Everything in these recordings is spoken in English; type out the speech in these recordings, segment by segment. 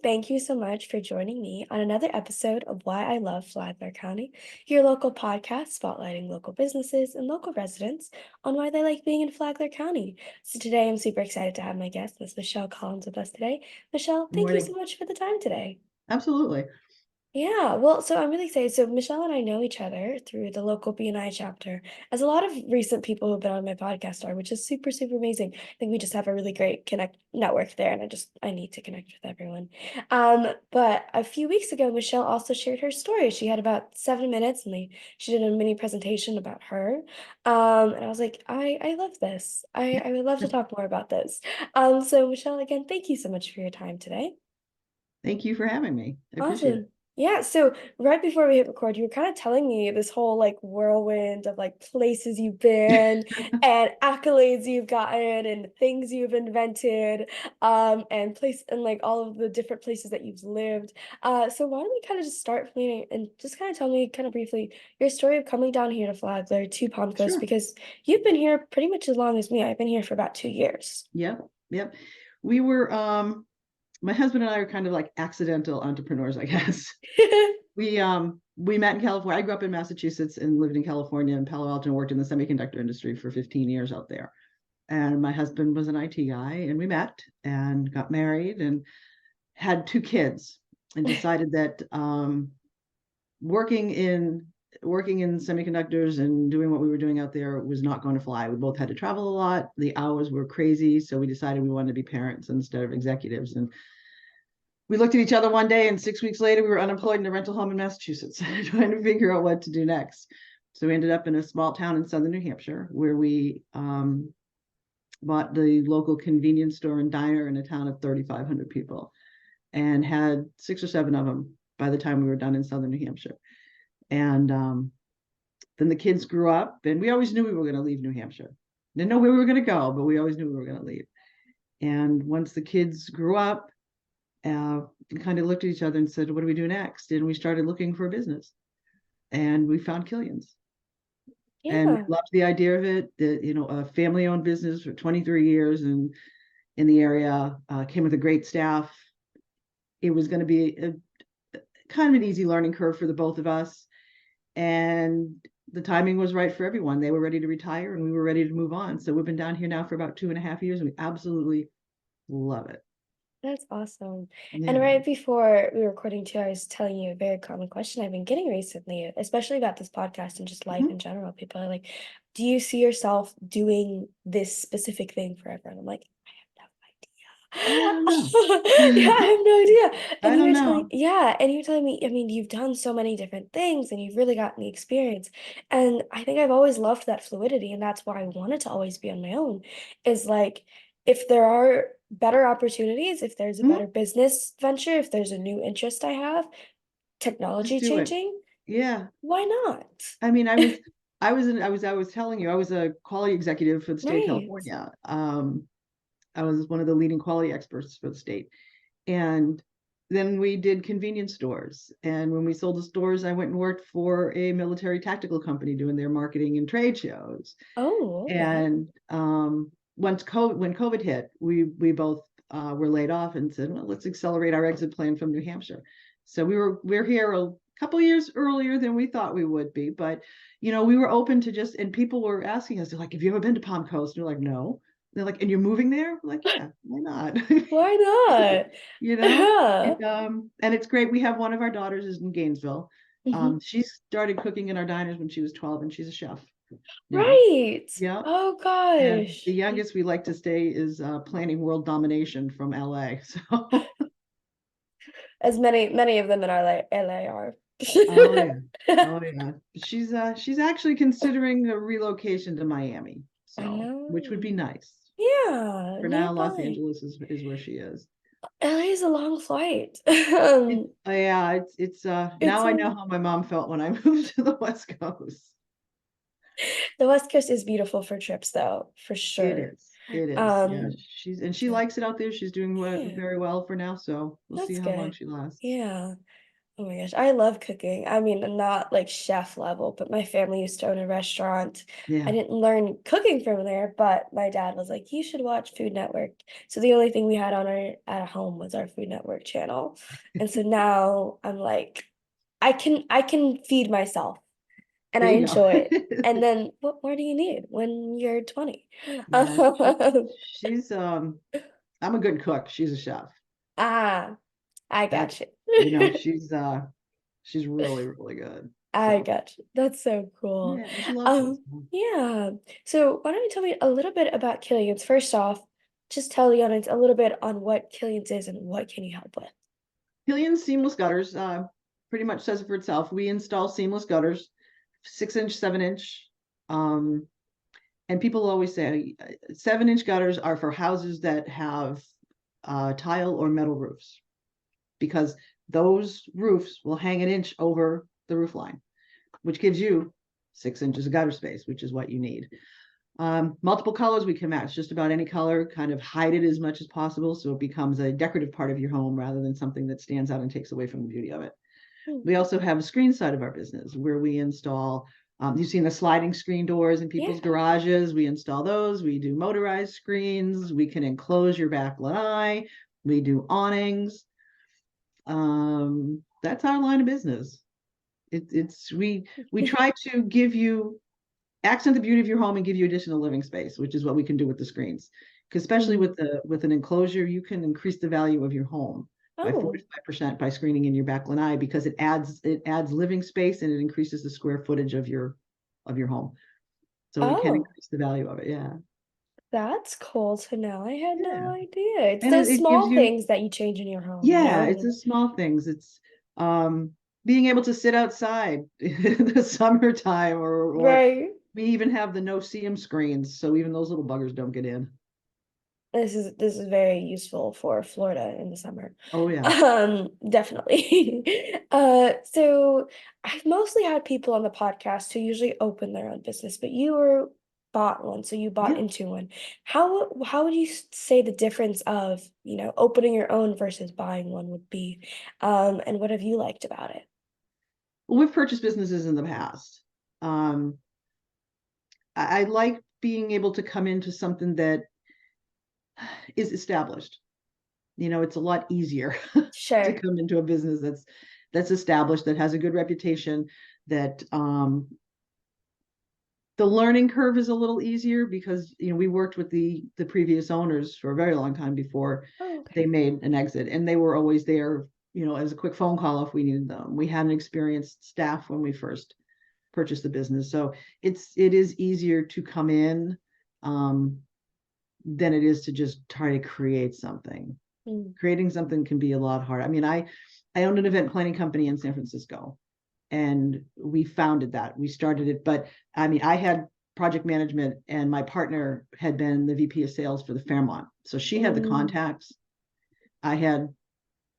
thank you so much for joining me on another episode of Why I Love Flagler County, your local podcast spotlighting local businesses and local residents on why they like being in Flagler County. So today I'm super excited to have my guest, Miss Michelle Collins, with us today. Michelle, Good thank you so morning. much for the time today. Absolutely. Yeah, well, so I'm really excited. So Michelle and I know each other through the local BNI chapter, as a lot of recent people who've been on my podcast are, which is super, super amazing. I think we just have a really great connect network there, and I need to connect with everyone. But a few weeks ago, Michelle also shared her story. She had about 7 minutes, and she did a mini presentation about her. And I was like, I love this. I would love to talk more about this. So Michelle, again, thank you so much for your time today. Thank you for having me. I appreciate it. Awesome. Yeah, so right before we hit record, you were kind of telling me this whole like whirlwind of like places you've been and accolades you've gotten and things you've invented, and place and like all of the different places that you've lived. So why don't we kind of just start from the and just kind of tell me kind of briefly your story of coming down here to Flagler to Palm Coast Sure. because you've been here pretty much as long as me. I've been here for about 2 years. Yep. Yep. We were my husband and I are kind of like accidental entrepreneurs, I guess. We met in California. I grew up in Massachusetts and lived in California and Palo Alto and worked in the semiconductor industry for 15 years out there. And my husband was an IT guy, and we met and got married and had two kids and decided that working in working in semiconductors and doing what we were doing out there was not going to fly. We both had to travel a lot. The hours were crazy, so we decided we wanted to be parents instead of executives. And we looked at each other one day, and 6 weeks later, we were unemployed in a rental home in Massachusetts, trying to figure out what to do next. So we ended up in a small town in southern New Hampshire where we bought the local convenience store and diner in a town of 3,500 people and had 6 or 7 of them by the time we were done in southern New Hampshire. And then the kids grew up, and we always knew we were going to leave New Hampshire. Didn't know where we were going to go, but we always knew we were going to leave. And once the kids grew up, we kind of looked at each other and said, what do we do next? And we started looking for a business. And we found Killian's. And we Yeah. loved the idea of it, that, a family-owned business for 23 years and in the area, came with a great staff. It was going to be kind of an easy learning curve for the both of us. And the timing was right for everyone. They were ready to retire and we were ready to move on. So we've been down here now for about 2.5 years and we absolutely love it. That's awesome. And Yeah. right before we were recording too, I was telling you a very common question I've been getting recently, especially about this podcast and just life Mhm. in general. People are like, do you see yourself doing this specific thing forever? And I'm like, I don't I know. have no idea. Yeah, I have no idea. I And you don't were telling, know. yeah, and you're telling me, I mean, you've done so many different things and you've really gotten the experience. And I think I've always loved that fluidity, and that's why I wanted to always be on my own, is like if there are better opportunities, if there's a better Mhm. business venture, if there's a new interest I have, Just technology do it. changing, Yeah. why not? I mean, I was telling you, I was a quality executive for the state of Right. California. I was one of the leading quality experts for the state. And then we did convenience stores. And when we sold the stores, I went and worked for a military tactical company doing their marketing and trade shows. Oh, okay. And when COVID hit, we both were laid off and said, well, let's accelerate our exit plan from New Hampshire. So we're here a couple years earlier than we thought we would be, but we were open to just, and people were asking us, they're like, have you ever been to Palm Coast? And we're like, no. They're like, and you're moving there? We're like, yeah, why not? Why not? you know Yeah. and it's great. We have one of our daughters is in Gainesville. Mhm. She started cooking in our diners when she was 12 and she's a chef now. Right. Yeah. Oh And the gosh. youngest we like to say is planning world domination from LA. So As many of them in LA are. oh yeah. Oh yeah. She's actually considering a relocation to Miami. So which would be Oh, nice. yeah, For now, Los nearby. Angeles is where she is. LA is a long flight. Yeah, it's It's now I know a how my mom felt when I moved to the West Coast. The West Coast is beautiful for trips though, for It sure. is. It is. Yeah. Um, She yeah, likes it out there. She's doing yeah, very well for now. So we'll see that's how long good. she lasts. Yeah. Oh my gosh, I love cooking. I mean, not like chef level, but my family used to own a restaurant. I Yeah. didn't learn cooking from there, but my dad was like, "You should watch Food Network." So the only thing we had on our at home was our Food Network channel. And so now I'm like, I can feed myself and There I you enjoy it. go. And then what more do you need when you're 20? Yeah, she's I'm a good cook. She's a chef. Ah, I got That's, you. she's really, really good. I So got you. That's so cool. yeah, and she loves it. Um, yeah. So why don't you tell me a little bit about Killian's? First off, just tell the audience a little bit on what Killian's is and what can you help with. Killian seamless gutters pretty much says it for itself. We install seamless gutters, 6 inch, 7 inch. Um, and people always say 7 inch gutters are for houses that have tile or metal roofs because those roofs will hang an inch over the roof line, which gives you 6 inches of gutter space, which is what you need. Multiple colors we can match just about any color, kind of hide it as much as possible so it becomes a decorative part of your home rather than something that stands out and takes away from the beauty of it. Hmm. We also have a screen side of our business where we install, you've seen the sliding screen doors in people's Yeah. garages. We install those. We do motorized screens. We can enclose your back lanai. We do awnings. That's our line of business. We try to give you accent the beauty of your home and give you additional living space, which is what we can do with the screens. Because especially Mm. with an enclosure, you can increase the value of your home by Oh, 45% by screening in your back lanai because it adds living space and it increases the square footage of your home. So it can oh, increase the value of it. Yeah. that's cool to know. I had no Yeah. idea. It's And those it gives small you, things that you change in your home, you yeah, it's know? the small things. It's um being able to sit outside in the summertime or Right. we even have the no see 'em screens, so even those little buggers don't get in. This is very useful for Florida in the summer. Oh yeah. Definitely. So I've mostly had people on the podcast who usually open their own business, but you were bought one, so you bought Yeah. into one. How would you say the difference of, opening your own versus buying one would be? And what have you liked about it? Well, we've purchased businesses in the past. Um, I like being able to come into something that is established. It's a lot easier to Sure. come into a business that's established, that has a good reputation, that the learning curve is a little easier because we worked with the previous owners for a very long time before Oh, they okay. made an exit, and they were always there, as a quick phone call if we needed them. We had an experienced staff when we first purchase the business. So it is easier to come in um, than it is to just try to create something. Mm. Creating something can be a lot harder. I mean, I owned an event planning company in San Francisco, and we founded that. We started it, but I mean, I had project management, and my partner had been the VP of sales for the Fairmont. So she had the Mm. contacts. I had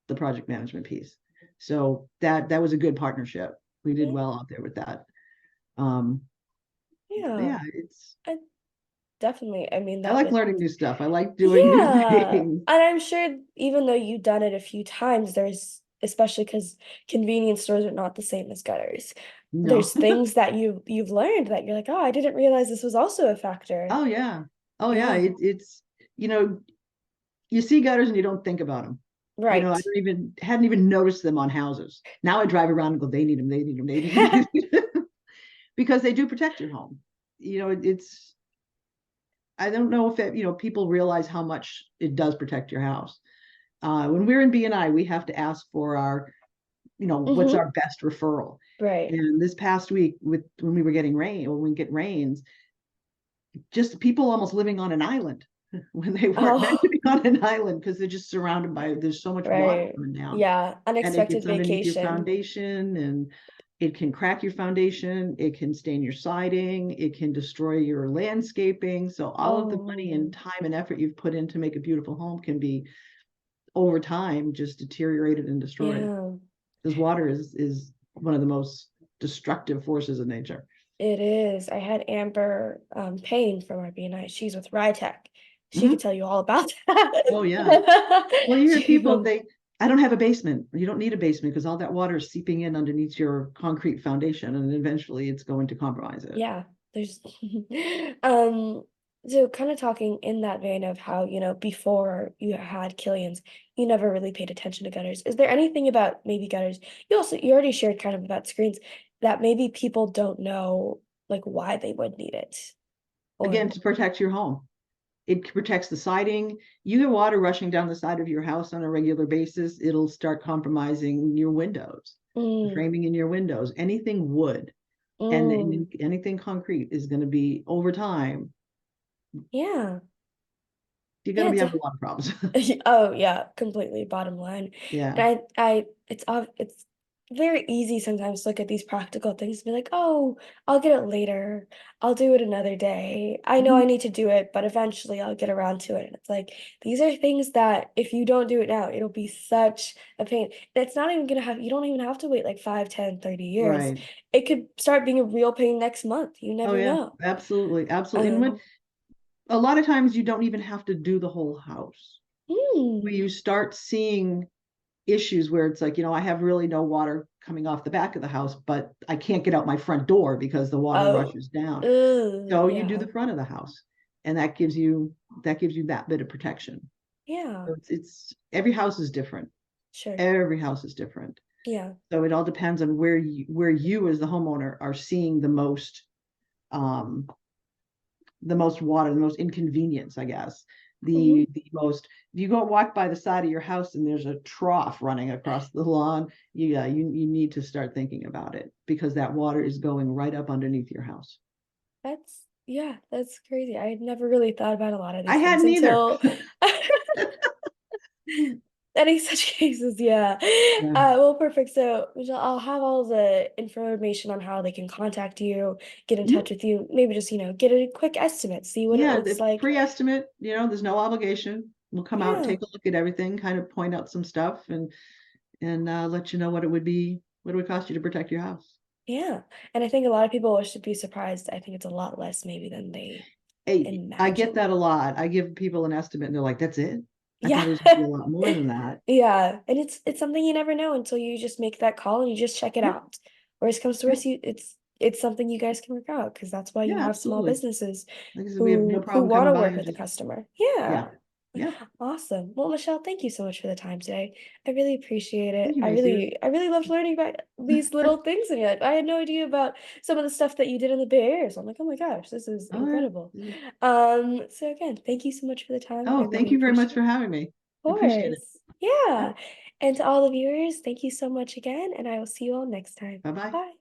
the project management piece. So that was a good partnership. We did Yeah. well out there with that. Um, Yeah. yeah, it's I definitely. I mean, I that like would. learning new stuff. I like doing new Yeah. things. And I'm sure even though you've done it a few times, there's especially because convenience stores are not the same as gutters. No. There's things that you've learned that you're like, oh, I didn't realize this was also a factor. Oh yeah. Oh yeah. Yeah. It's you know you see gutters and you don't think about them. I Right. don't even hadn't even noticed them on houses. Now I drive around and go, they need them, they need them, they need them, they need them. Because they do protect your home. It's I don't know if people realize how much it does protect your house. When we're in BNI, we have to ask for our, what's Hmm. our best referral. Right. And this past week, when we were getting rain, or when we get rains, just people almost living on an island when they weren't meant to Oh, be on an island because they're just surrounded by there's so much water right. coming down Yeah. and it Unexpected gets underneath your vacation. foundation and it can crack your foundation, it can stain your siding, it can destroy your landscaping. So all of the money and Oh, time and effort you've put in to make a beautiful home can be over time just deteriorated and destroyed yeah. because water is one of the most destructive forces of nature. It is. I had Amber Payne from our BNI. She's with Rytech. She could Mhm. tell you all about Oh yeah. that. Well, you hear She, people, they I don't have a basement. You don't need a basement because all that water is seeping in underneath your concrete foundation, and eventually it's going to compromise it. Yeah, there's um so kind of talking in that vein of how, before you had Killian's, you never really paid attention to gutters. Is there anything about maybe gutters? You already shared kind of about screens that maybe people don't know like why they would need it. Again, Or to protect your home. It protects the siding. You get water rushing down the side of your house on a regular basis, it'll start compromising your windows, the mm, framing in your windows, anything wood and mm, anything concrete is going to be over time. yeah. You're going to Yeah, be having a lot of problems. Oh yeah, completely bottom line. Yeah. And it's very easy sometimes to look at these practical things and be like, oh, I'll get it later. I'll do it another day. I know I Mhm. need to do it, but eventually I'll get around to it. And it's like these are things that if you don't do it now, it'll be such a pain. And it's not even gonna have you don't even have to wait like 5, 10, 30 years. Right. It could start being a real pain next month. You Oh never yeah, know. absolutely, absolutely. And when Um, a lot of times you don't even have to do the whole house. When hmm. you start seeing issues where it's like, I have really no water coming off the back of the house, but I can't get out my front door because the water Oh, rushes down. ugh, So you do the yeah. front of the house, and that gives you that bit of protection. Yeah, So it's every house is different. sure. Every house is different. Yeah. So it all depends on where you as the homeowner are seeing um the most water, the most inconvenience, I guess. Mhm. The most if you go walk by the side of your house and there's a trough running across the lawn, you need to start thinking about it because that water is going right up underneath your house. Yeah, that's crazy. I had never really thought about a lot of I these things hadn't either. until any such cases, yeah. Yeah. Well, perfect. So, Michelle, I'll have all the information on how they can contact you, get in Mhm. touch with you, maybe just, get a quick estimate, see what it Yeah, looks the like. free estimate, there's no obligation. We'll come out, Yeah, take a look at everything, kind of point out some stuff and let you know what it would cost you to protect your house. yeah. And I think a lot of people should be surprised. I think it's a lot less maybe than they I get imagine. that a lot. I give people an estimate and they're like, that's it? I Yeah. thought it was gonna be a lot more than that. Yeah, and it's something you never know until you just make that call and you just check it Yep, out. Worst comes to yep, worst, it's something you guys can work out because that's why you yeah, have small absolutely. businesses Like I said, we have no who problem want coming to by work and with the just customer. yeah, Yeah. yeah. Awesome. Well, Michelle, thank you so much for the time today. I really appreciate it. Thank you, I Macy. really, I really loved learning about these little things in your life. I had no idea about some of the stuff that you did in the Bay Area. So I'm like, oh my gosh, this is Oh incredible. yeah. So again, thank you so much for the time. I Oh, thank really you very much appreciate for it. having me. I appreciate it. Course. Yeah. And to all the viewers, thank you so much again, and I will see you all next time. Bye bye. Bye.